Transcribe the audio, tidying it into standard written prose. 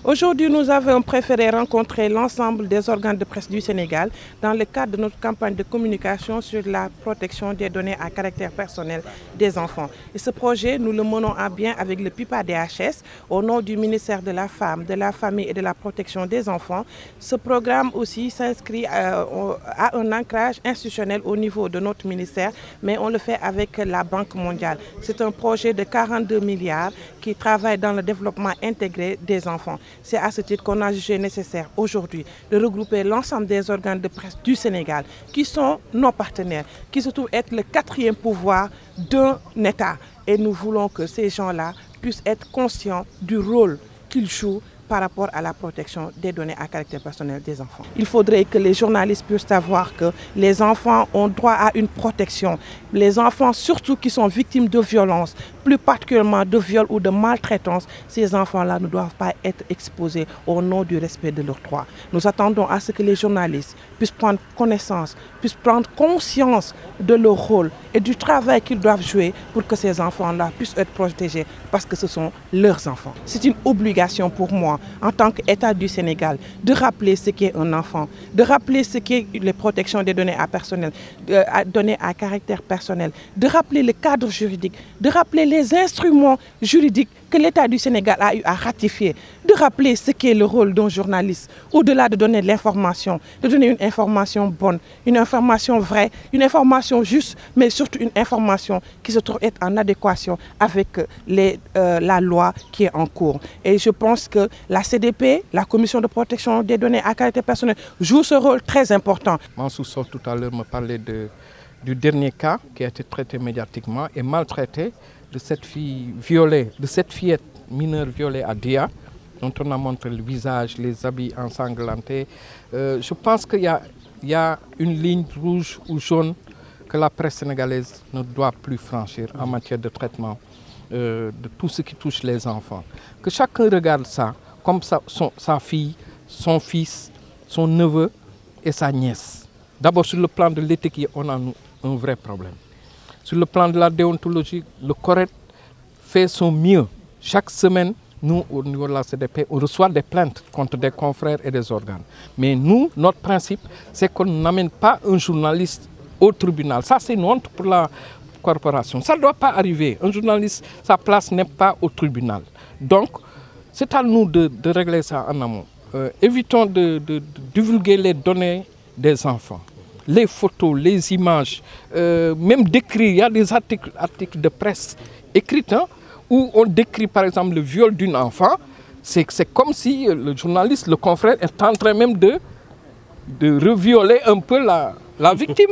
Aujourd'hui, nous avons préféré rencontrer l'ensemble des organes de presse du Sénégal dans le cadre de notre campagne de communication sur la protection des données à caractère personnel des enfants. Et ce projet, nous le menons à bien avec le PIPA-DHS au nom du ministère de la Femme, de la Famille et de la Protection des enfants. Ce programme aussi s'inscrit à un ancrage institutionnel au niveau de notre ministère, mais on le fait avec la Banque mondiale. C'est un projet de 42 milliards qui travaille dans le développement intégré des enfants. C'est à ce titre qu'on a jugé nécessaire aujourd'hui de regrouper l'ensemble des organes de presse du Sénégal qui sont nos partenaires, qui se trouvent être le quatrième pouvoir d'un État. Et nous voulons que ces gens-là puissent être conscients du rôle qu'ils jouent par rapport à la protection des données à caractère personnel des enfants. Il faudrait que les journalistes puissent savoir que les enfants ont droit à une protection. Les enfants, surtout qui sont victimes de violences, plus particulièrement de viols ou de maltraitance, ces enfants-là ne doivent pas être exposés au nom du respect de leurs droits. Nous attendons à ce que les journalistes puissent prendre connaissance, puissent prendre conscience de leur rôle et du travail qu'ils doivent jouer pour que ces enfants-là puissent être protégés parce que ce sont leurs enfants. C'est une obligation pour moi, en tant qu'État du Sénégal, de rappeler ce qu'est un enfant, de rappeler ce qu'est les protections des données données à caractère personnel, de rappeler le cadre juridique, de rappeler les instruments juridiques que l'État du Sénégal a eu à ratifier, de rappeler ce qu'est le rôle d'un journaliste, au-delà de donner de l'information, de donner une information bonne, une information vraie, une information juste, mais surtout une information qui se trouve être en adéquation avec la loi qui est en cours. Et je pense que la CDP, la Commission de protection des données à caractère personnel, joue ce rôle très important. Mansour Sow tout à l'heure me parlait du dernier cas qui a été traité médiatiquement et maltraité de cette fille violée, de cette fillette mineure violée à Dia, dont on a montré le visage, les habits ensanglantés. Je pense qu'il y a une ligne rouge ou jaune que la presse sénégalaise ne doit plus franchir en matière de traitement de tout ce qui touche les enfants. Que chacun regarde ça comme sa fille, son fils, son neveu et sa nièce. D'abord, sur le plan de l'éthique, on a un vrai problème. Sur le plan de la déontologie, le CORED fait son mieux. Chaque semaine, nous, au niveau de la CDP, on reçoit des plaintes contre des confrères et des organes. Mais nous, notre principe, c'est qu'on n'amène pas un journaliste au tribunal. Ça, c'est une honte pour la corporation. Ça ne doit pas arriver. Un journaliste, sa place n'est pas au tribunal. Donc, c'est à nous de régler ça en amont. Évitons de divulguer les données des enfants. Les photos, les images, même décrire. Il y a des articles de presse écrits où on décrit par exemple le viol d'une enfant. C'est comme si le journaliste, le confrère, est en train même de revioler un peu la victime.